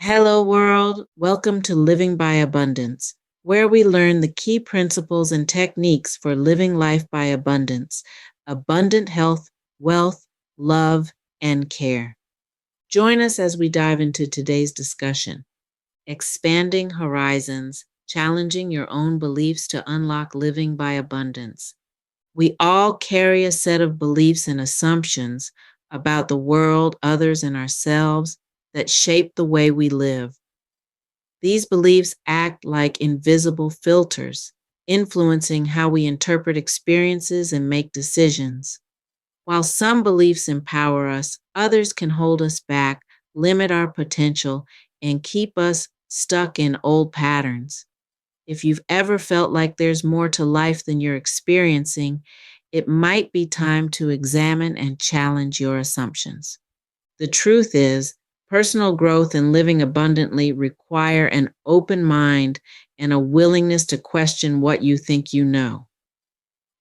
Hello, world. Welcome to Living by Abundance, where we learn the key principles and techniques for living life by abundance, abundant health, wealth, love, and care. Join us as we dive into today's discussion, expanding horizons, challenging your own beliefs to unlock living by abundance. We all carry a set of beliefs and assumptions about the world, others, and ourselves that shape the way we live. These beliefs act like invisible filters, influencing how we interpret experiences and make decisions. While some beliefs empower us, others can hold us back, limit our potential, and keep us stuck in old patterns. If you've ever felt like there's more to life than you're experiencing, it might be time to examine and challenge your assumptions. The truth is, personal growth and living abundantly require an open mind and a willingness to question what you think you know.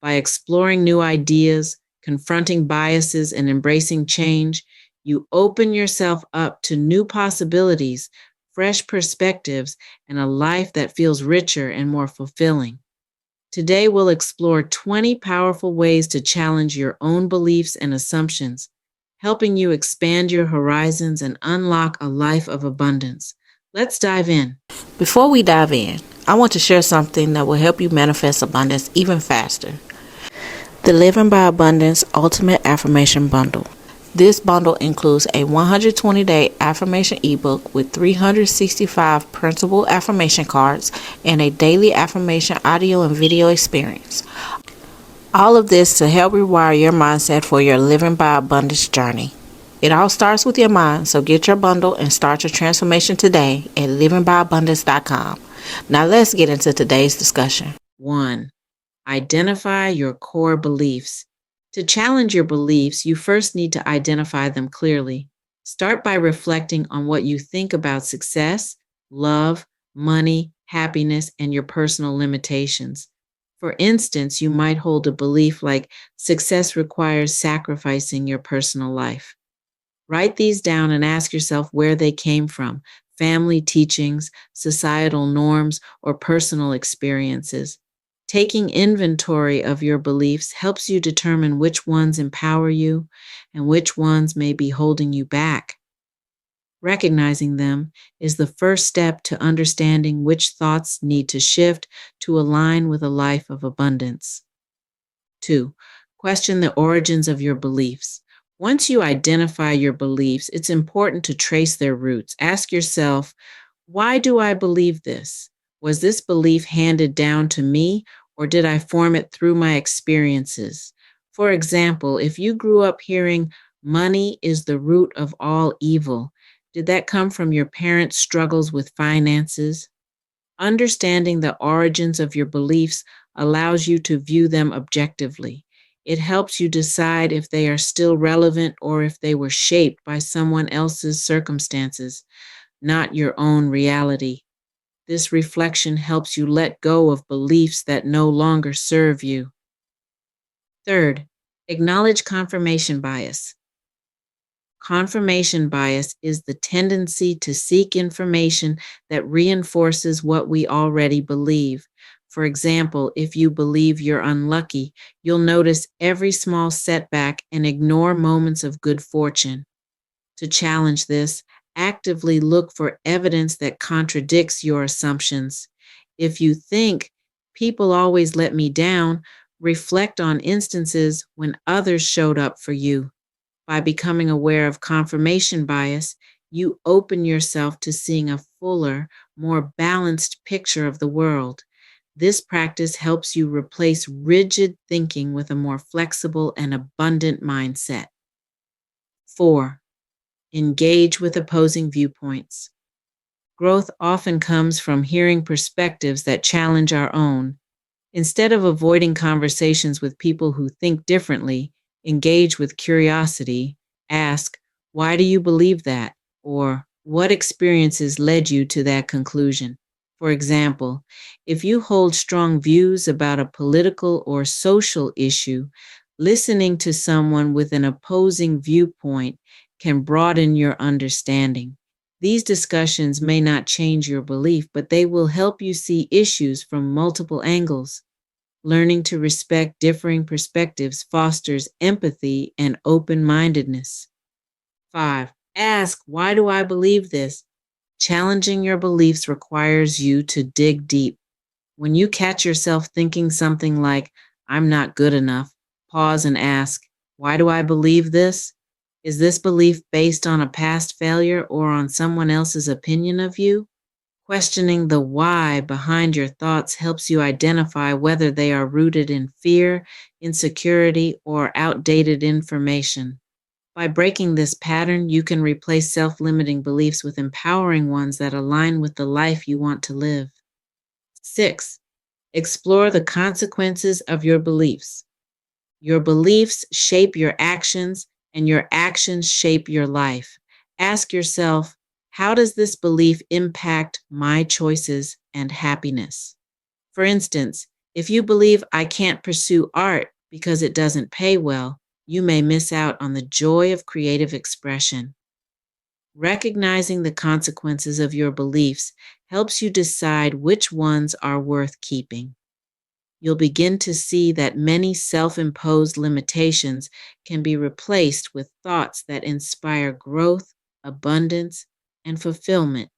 By exploring new ideas, confronting biases, and embracing change, you open yourself up to new possibilities, fresh perspectives, and a life that feels richer and more fulfilling. Today, we'll explore 20 powerful ways to challenge your own beliefs and assumptions, helping you expand your horizons and unlock a life of abundance. Let's dive in. Before we dive in, I want to share something that will help you manifest abundance even faster. The Living by Abundance Ultimate Affirmation Bundle. This bundle includes a 120-day affirmation ebook with 365 printable affirmation cards and a daily affirmation audio and video experience. All of this to help rewire your mindset for your Living by Abundance journey. It all starts with your mind, so get your bundle and start your transformation today at livingbyabundance.com. Now let's get into today's discussion. 1. Identify your core beliefs. To challenge your beliefs, you first need to identify them clearly. Start by reflecting on what you think about success, love, money, happiness, and your personal limitations. For instance, you might hold a belief like success requires sacrificing your personal life. Write these down and ask yourself where they came from: family teachings, societal norms, or personal experiences. Taking inventory of your beliefs helps you determine which ones empower you and which ones may be holding you back. Recognizing them is the first step to understanding which thoughts need to shift to align with a life of abundance. 2. Question the origins of your beliefs. Once you identify your beliefs, it's important to trace their roots. Ask yourself, why do I believe this? Was this belief handed down to me, or did I form it through my experiences? For example, if you grew up hearing money is the root of all evil, did that come from your parents' struggles with finances? Understanding the origins of your beliefs allows you to view them objectively. It helps you decide if they are still relevant or if they were shaped by someone else's circumstances, not your own reality. This reflection helps you let go of beliefs that no longer serve you. 3rd, acknowledge confirmation bias. Confirmation bias is the tendency to seek information that reinforces what we already believe. For example, if you believe you're unlucky, you'll notice every small setback and ignore moments of good fortune. To challenge this, actively look for evidence that contradicts your assumptions. If you think people always let me down, reflect on instances when others showed up for you. By becoming aware of confirmation bias, you open yourself to seeing a fuller, more balanced picture of the world. This practice helps you replace rigid thinking with a more flexible and abundant mindset. 4. Engage with opposing viewpoints. Growth often comes from hearing perspectives that challenge our own. Instead of avoiding conversations with people who think differently, engage with curiosity. Ask, why do you believe that? Or what experiences led you to that conclusion? For example, if you hold strong views about a political or social issue, listening to someone with an opposing viewpoint can broaden your understanding. These discussions may not change your belief, but they will help you see issues from multiple angles. Learning to respect differing perspectives fosters empathy and open mindedness. 5. Ask, why do I believe this? Challenging your beliefs requires you to dig deep. When you catch yourself thinking something like, I'm not good enough, pause and ask, why do I believe this? Is this belief based on a past failure or on someone else's opinion of you? Questioning the why behind your thoughts helps you identify whether they are rooted in fear, insecurity, or outdated information. By breaking this pattern, you can replace self limiting beliefs with empowering ones that align with the life you want to live. 6. Explore the consequences of your beliefs. Your beliefs shape your actions, and your actions shape your life. Ask yourself, how does this belief impact my choices and happiness? For instance, if you believe I can't pursue art because it doesn't pay well, you may miss out on the joy of creative expression. Recognizing the consequences of your beliefs helps you decide which ones are worth keeping. You'll begin to see that many self imposed limitations can be replaced with thoughts that inspire growth, abundance, and fulfillment.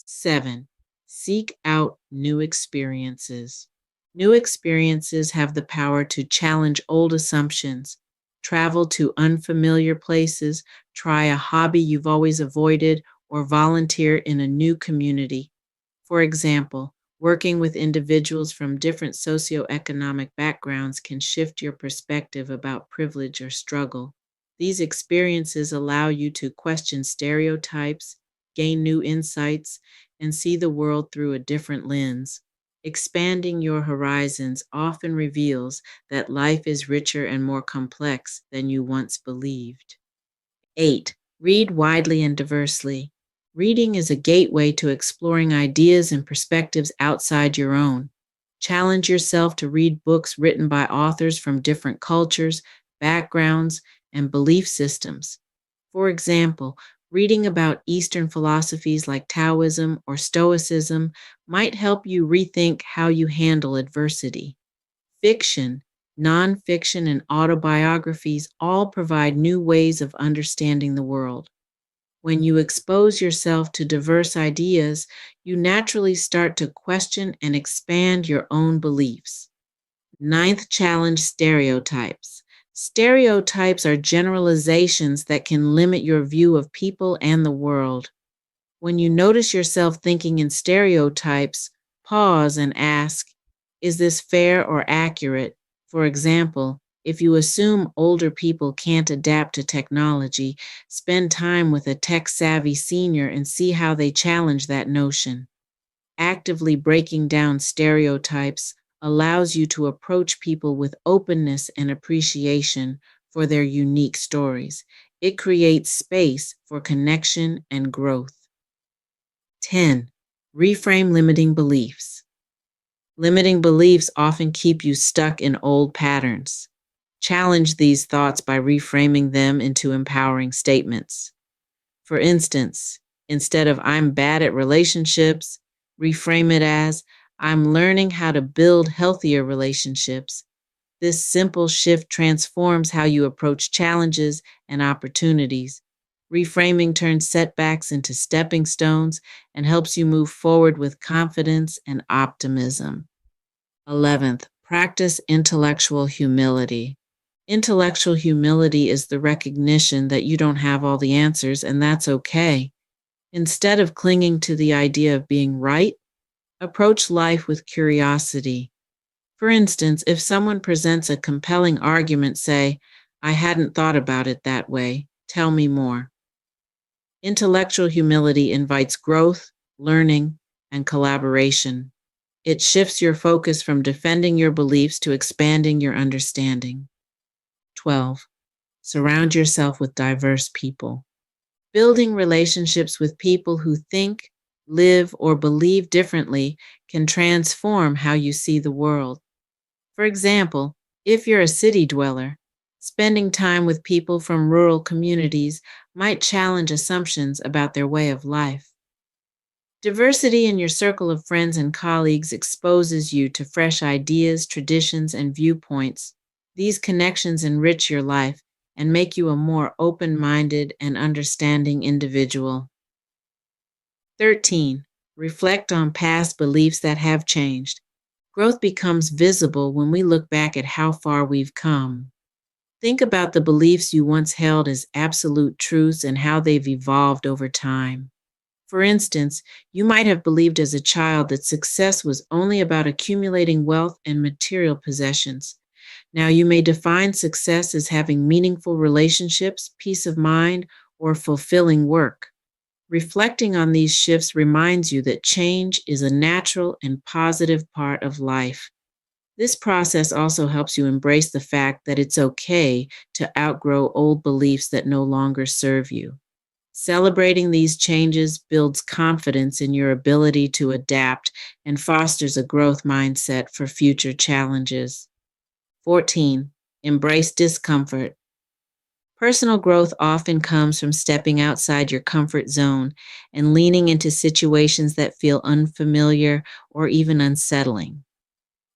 7. Seek out new experiences. New experiences have the power to challenge old assumptions. Travel to unfamiliar places, try a hobby you've always avoided, or volunteer in a new community. For example, working with individuals from different socioeconomic backgrounds can shift your perspective about privilege or struggle. These experiences allow you to question stereotypes, gain new insights, and see the world through a different lens. Expanding your horizons often reveals that life is richer and more complex than you once believed. 8. Read widely and diversely. Reading is a gateway to exploring ideas and perspectives outside your own. Challenge yourself to read books written by authors from different cultures, backgrounds, and belief systems. For example, reading about Eastern philosophies like Taoism or Stoicism might help you rethink how you handle adversity. Fiction, nonfiction, and autobiographies all provide new ways of understanding the world. When you expose yourself to diverse ideas, you naturally start to question and expand your own beliefs. 9th, challenge stereotypes. Stereotypes are generalizations that can limit your view of people and the world. When you notice yourself thinking in stereotypes, pause and ask, is this fair or accurate? For example, if you assume older people can't adapt to technology, spend time with a tech-savvy senior and see how they challenge that notion. Actively breaking down stereotypes allows you to approach people with openness and appreciation for their unique stories. It creates space for connection and growth. 10. Reframe limiting beliefs. Limiting beliefs often keep you stuck in old patterns. Challenge these thoughts by reframing them into empowering statements. For instance, instead of I'm bad at relationships, reframe it as I'm learning how to build healthier relationships. This simple shift transforms how you approach challenges and opportunities. Reframing turns setbacks into stepping stones and helps you move forward with confidence and optimism. 11th, practice intellectual humility. Intellectual humility is the recognition that you don't have all the answers, and that's okay. Instead of clinging to the idea of being right, approach life with curiosity. For instance, if someone presents a compelling argument, say, I hadn't thought about it that way. Tell me more. Intellectual humility invites growth, learning, and collaboration. It shifts your focus from defending your beliefs to expanding your understanding. 12. Surround yourself with diverse people. Building relationships with people who think, live, or believe differently can transform how you see the world. For example, if you're a city dweller, Spending time with people from rural communities might challenge assumptions about their way of life. Diversity in your circle of friends and colleagues exposes you to fresh ideas, traditions, and viewpoints. These connections enrich your life and make you a more open minded and understanding individual. 13. Reflect on past beliefs that have changed. Growth becomes visible when we look back at how far we've come. Think about the beliefs you once held as absolute truths and how they've evolved over time. For instance, you might have believed as a child that success was only about accumulating wealth and material possessions. Now you may define success as having meaningful relationships, peace of mind, or fulfilling work. Reflecting on these shifts reminds you that change is a natural and positive part of life. This process also helps you embrace the fact that it's okay to outgrow old beliefs that no longer serve you. Celebrating these changes builds confidence in your ability to adapt and fosters a growth mindset for future challenges. 14. Embrace discomfort. Personal growth often comes from stepping outside your comfort zone and leaning into situations that feel unfamiliar or even unsettling.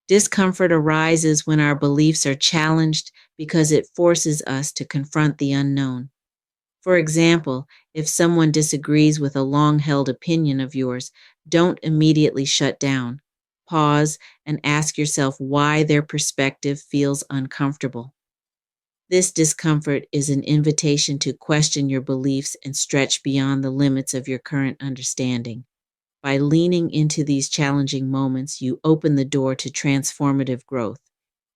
Discomfort arises when our beliefs are challenged because it forces us to confront the unknown. For example, if someone disagrees with a long held opinion of yours, don't immediately shut down. Pause and ask yourself why their perspective feels uncomfortable. This discomfort is an invitation to question your beliefs and stretch beyond the limits of your current understanding. By leaning into these challenging moments, you open the door to transformative growth,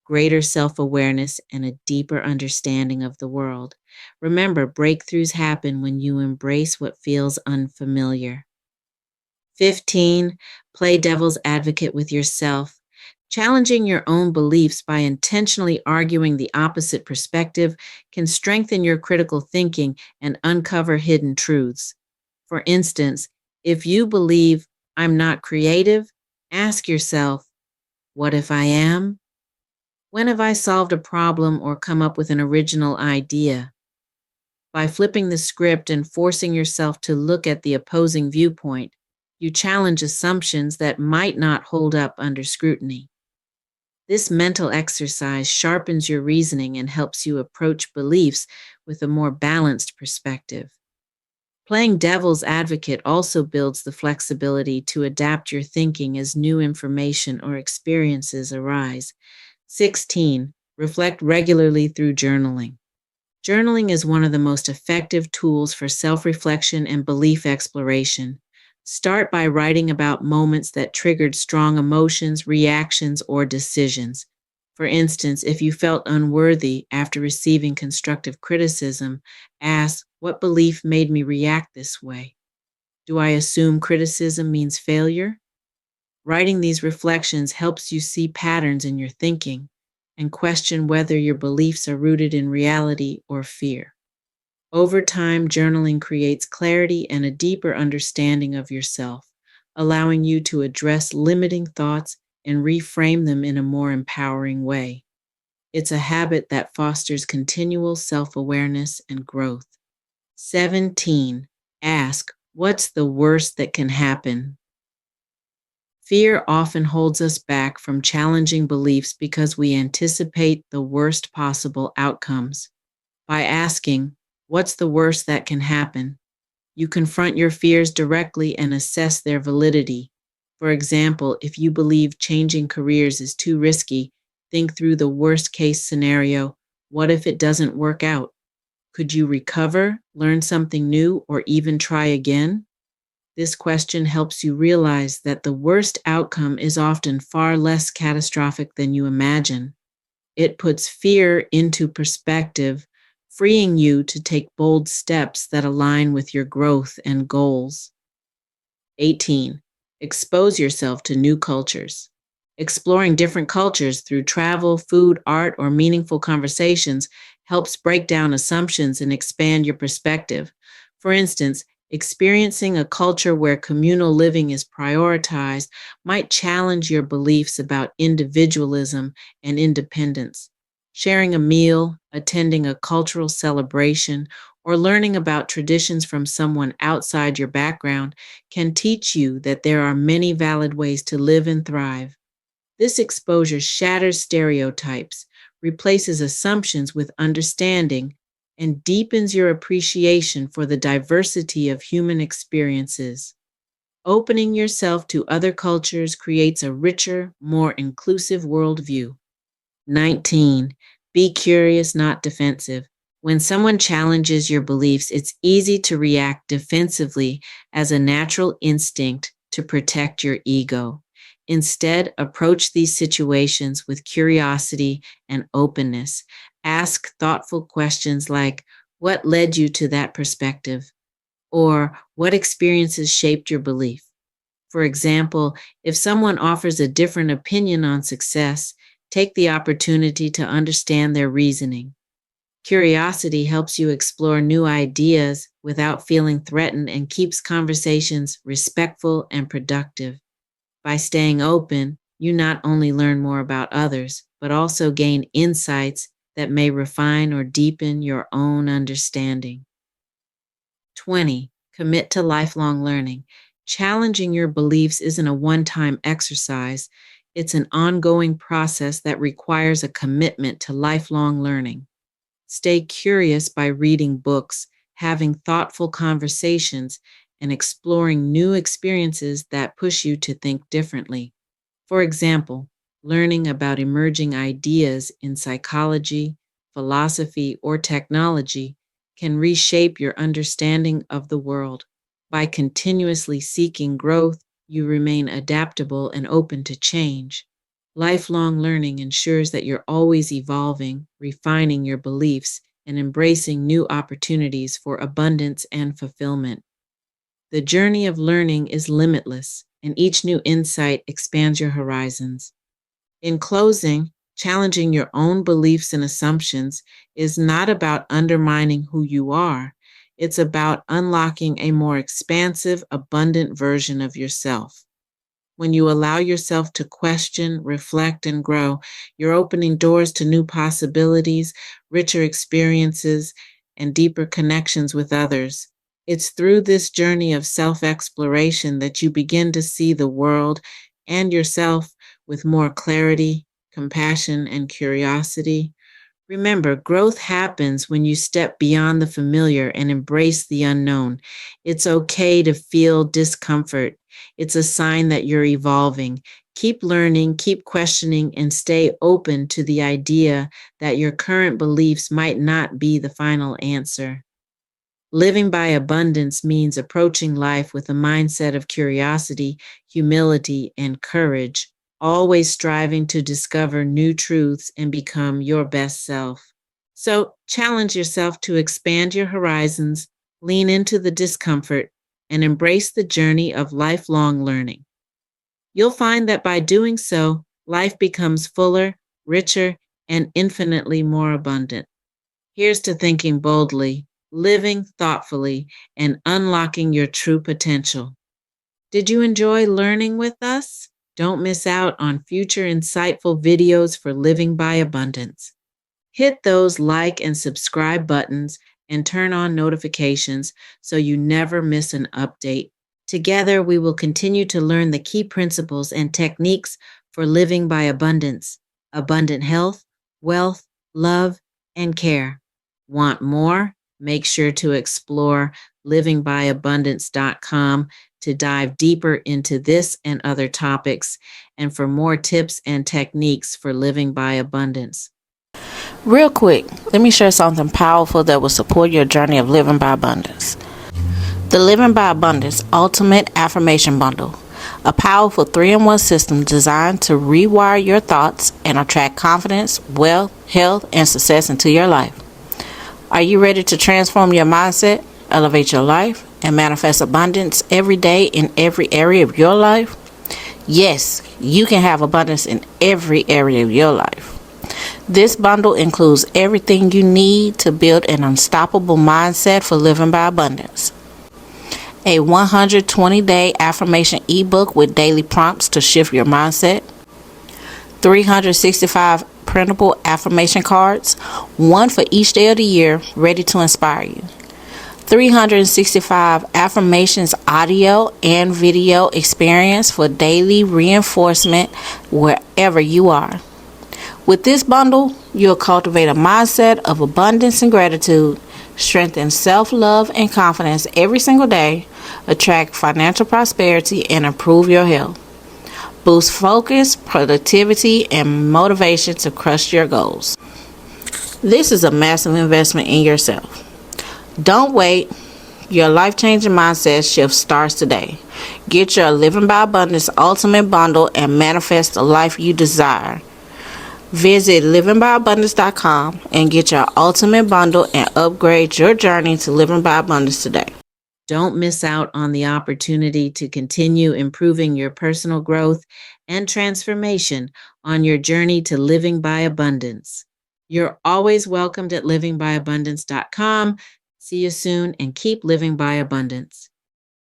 greater self awareness, and a deeper understanding of the world. Remember, breakthroughs happen when you embrace what feels unfamiliar. 15. Play devil's advocate with yourself. Challenging your own beliefs by intentionally arguing the opposite perspective can strengthen your critical thinking and uncover hidden truths. For instance, if you believe I'm not creative, ask yourself, what if I am? When have I solved a problem or come up with an original idea? By flipping the script and forcing yourself to look at the opposing viewpoint, you challenge assumptions that might not hold up under scrutiny. This mental exercise sharpens your reasoning and helps you approach beliefs with a more balanced perspective. Playing devil's advocate also builds the flexibility to adapt your thinking as new information or experiences arise. 16. Reflect regularly through journaling. Journaling is one of the most effective tools for self reflection and belief exploration. Start by writing about moments that triggered strong emotions, reactions, or decisions. For instance, if you felt unworthy after receiving constructive criticism, ask, what belief made me react this way? Do I assume criticism means failure? Writing these reflections helps you see patterns in your thinking and question whether your beliefs are rooted in reality or fear. Over time, journaling creates clarity and a deeper understanding of yourself, allowing you to address limiting thoughts and reframe them in a more empowering way. It's a habit that fosters continual self awareness and growth. 17. Ask, what's the worst that can happen? Fear often holds us back from challenging beliefs because we anticipate the worst possible outcomes. By asking, what's the worst that can happen? You confront your fears directly and assess their validity. For example, if you believe changing careers is too risky, think through the worst case scenario. What if it doesn't work out? Could you recover, learn something new, or even try again? This question helps you realize that the worst outcome is often far less catastrophic than you imagine. It puts fear into perspective, freeing you to take bold steps that align with your growth and goals. 18. Expose yourself to new cultures. Exploring different cultures through travel, food, art, or meaningful conversations helps break down assumptions and expand your perspective. For instance, experiencing a culture where communal living is prioritized might challenge your beliefs about individualism and independence. Sharing a meal, attending a cultural celebration, or learning about traditions from someone outside your background can teach you that there are many valid ways to live and thrive. This exposure shatters stereotypes, replaces assumptions with understanding, and deepens your appreciation for the diversity of human experiences. Opening yourself to other cultures creates a richer, more inclusive worldview. 19. Be curious, not defensive. When someone challenges your beliefs, it's easy to react defensively as a natural instinct to protect your ego. Instead, approach these situations with curiosity and openness. Ask thoughtful questions like, what led you to that perspective? Or what experiences shaped your belief? For example, if someone offers a different opinion on success, take the opportunity to understand their reasoning. Curiosity helps you explore new ideas without feeling threatened and keeps conversations respectful and productive. By staying open, you not only learn more about others, but also gain insights that may refine or deepen your own understanding. 20. Commit to lifelong learning. Challenging your beliefs isn't a one-time exercise. It's an ongoing process that requires a commitment to lifelong learning. Stay curious by reading books, having thoughtful conversations, and exploring new experiences that push you to think differently. For example, learning about emerging ideas in psychology, philosophy, or technology can reshape your understanding of the world. By continuously seeking growth, you remain adaptable and open to change. Lifelong learning ensures that you're always evolving, refining your beliefs, and embracing new opportunities for abundance and fulfillment. The journey of learning is limitless, and each new insight expands your horizons. In closing, challenging your own beliefs and assumptions is not about undermining who you are. It's about unlocking a more expansive, abundant version of yourself. When you allow yourself to question, reflect, and grow, you're opening doors to new possibilities, richer experiences, and deeper connections with others. It's through this journey of self exploration that you begin to see the world and yourself with more clarity, compassion, and curiosity. Remember, growth happens when you step beyond the familiar and embrace the unknown. It's okay to feel discomfort. It's a sign that you're evolving. Keep learning, keep questioning, and stay open to the idea that your current beliefs might not be the final answer. Living by abundance means approaching life with a mindset of curiosity, humility, and courage, always striving to discover new truths and become your best self. So challenge yourself to expand your horizons, lean into the discomfort, and embrace the journey of lifelong learning. You'll find that by doing so, life becomes fuller, richer, and infinitely more abundant. Here's to thinking boldly, living thoughtfully, and unlocking your true potential. Did you enjoy learning with us? Don't miss out on future insightful videos for living by abundance. Hit those like and subscribe buttons and turn on notifications so you never miss an update. Together, we will continue to learn the key principles and techniques for living by abundance, abundant health, wealth, love, and care. Want more? Make sure to explore livingbyabundance.com to dive deeper into this and other topics and for more tips and techniques for living by abundance. Real quick, let me share something powerful that will support your journey of living by abundance. The Living by Abundance Ultimate Affirmation Bundle, a powerful 3-in-1 system designed to rewire your thoughts and attract confidence, wealth, health, and success into your life. Are you ready to transform your mindset, elevate your life, and manifest abundance every day in every area of your life? Yes, you can have abundance in every area of your life. This bundle includes everything you need to build an unstoppable mindset for living by abundance. A 120-day affirmation ebook with daily prompts to shift your mindset. 365 printable affirmation cards, one for each day of the year, ready to inspire you. 365 affirmations audio and video experience for daily reinforcement wherever you are. With this bundle, you'll cultivate a mindset of abundance and gratitude, strengthen self-love and confidence every single day, attract financial prosperity, and improve your health. Boost focus, productivity, and motivation to crush your goals. This is a massive investment in yourself. Don't wait. Your life-changing mindset shift starts today. Get your Living by Abundance Ultimate Bundle and manifest the life you desire. Visit livingbyabundance.com and get your ultimate bundle and upgrade your journey to living by abundance today. Don't miss out on the opportunity to continue improving your personal growth and transformation on your journey to living by abundance. You're always welcomed at livingbyabundance.com. See you soon and keep living by abundance.